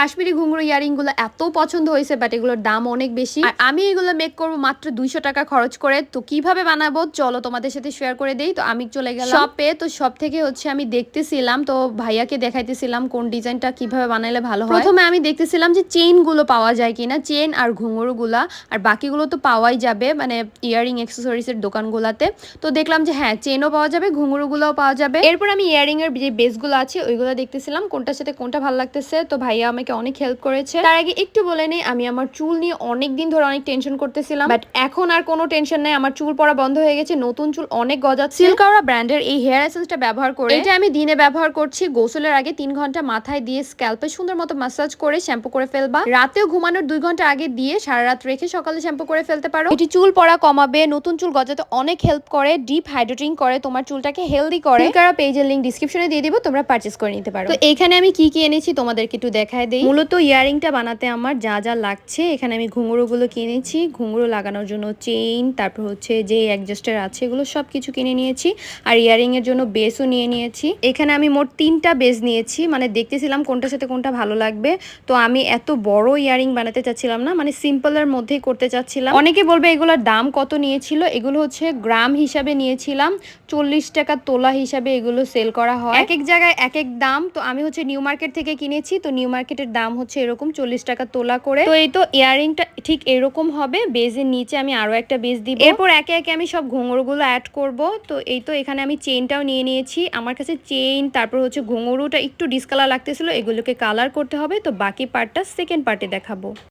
Kashmiri ঘুঙরু earring গুলো এত পছন্দ হয়েছে, বাট এগুলোর দাম অনেক বেশি। আর আমি এগুলো মেক করবো মাত্র 200 টাকা খরচ করে। তো কিভাবে বানাবো চলো তোমাদের সাথে শেয়ার করে দেই। তো আমি চলে গেলাম শপে। তো শপ থেকে হচ্ছে আমি দেখতেছিলাম, তো ভাইয়াকে দেখাইতেছিলাম কোন ডিজাইনটা কিভাবে বানাইলে ভালো হয়। প্রথমে আমি দেখতেছিলাম যে চেইন গুলো পাওয়া যায় কিনা, চেইন আর ঘুঙরু গুলা, আর বাকিগুলো তো পাওয়াই যাবে মানে ইয়ারিং অ্যাক্সেসরিজ এর দোকানগুলাতে। তো দেখলাম যে হ্যাঁ, চেইনও পাওয়া যাবে, ঘুঙরু গুলোও পাওয়া যাবে। এরপর আমি ইয়ারিং এর যে বেসগুলো আছে ওইগুলো দেখতেছিলাম কোনটার সাথে কোনটা ভালো লাগতেছে। তো ভাইয়া আমাকে অনেক হেল্প করেছে। তার আগে একটু বলে নেই, আমি আমার চুল নিয়ে অনেক দিন ধরে অনেক টেনশন করতেছিলাম, বাট এখন আর কোনো টেনশন নাই। আমার চুল পড়া বন্ধ হয়ে গেছে, নতুন চুল অনেক গজাচ্ছে। সিল্কাওরা ব্র্যান্ডের এই হেয়ার এসেন্সটা ব্যবহার করে, এটা আমি দিনে ব্যবহার করছি। গোসলের আগে 3 ঘন্টা মাথায় দিয়ে স্ক্যাল্পে সুন্দর মতো ম্যাসাজ করে শ্যাম্পু করে ফেলবা। রাতেও ঘুমানোর 2 ঘন্টা আগে দিয়ে সারা রাত রেখে সকালে শ্যাম্পু করে ফেলতে পারো। এটি চুল পড়া কমাবে, নতুন চুল গজাতে অনেক হেল্প করে, ডিপ হাইড্রেটিং করে, তোমার চুলটাকে হেলদি করে। সিল্কাওরা পেজের লিংক ডিসক্রিপশনে দিয়ে দিব, তোমরা পারচেজ করে নিতে পারো। তো এখানে আমি কি কি এনেছি তোমাদেরকে একটু দেখায় দেই। মূলত ইয়ারিংটা বানাতে আমার যা যা লাগছে, এখানে আমি ঘুঙরুগুলো কিনেছি, ঘুঙরু লাগানোর জন্য চেইন, তারপর হচ্ছে যে অ্যাডজাস্টার আছে এগুলো সব কিছু কিনে নিয়েছি। আর ইয়ারিং এর জন্য বেসও নিয়ে নিয়েছি। এখানে আমি মোট 3টা বেস নিয়েছি, মানে দেখতেছিলাম কোনটার সাথে কোনটা ভালো লাগবে। তো আমি এত বড় ইয়ারিং বানাতে চাচ্ছিলাম না, মানে সিম্পলের মধ্যেই করতে চাচ্ছিলাম। অনেকে বলবে এগুলোর দাম কত নিয়েছিল, এগুলো হচ্ছে গ্রাম হিসাবে নিয়েছিলাম, 40 টাকা তোলা হিসাবে এগুলো সেল করা হয়। এক এক জায়গায় এক এক দাম। তো আমি হচ্ছে নিউ মার্কেট থেকে কিনেছি, তো নিউ মার্কেটের দাম হচ্ছে এরকম 40 টাকা তোলা করে। তো এই তো ইয়ারিংটা ঠিক এরকম হবে, বেজের নিচে আমি আরো একটা বেজ দিব। এরপর একে একে আমি সব ঘুঙরুগুলো অ্যাড করব। তো এই তো এখানে আমি চেইনটাও নিয়ে নিয়েছি। আমার কাছে চেইন তারপর হচ্ছে ঘুঙরুটা একটু ডিসকালার লাগতেছিল, এগুলোকে কালার করতে হবে। তো বাকি পার্টটা সেকেন্ড পার্টে দেখাবো।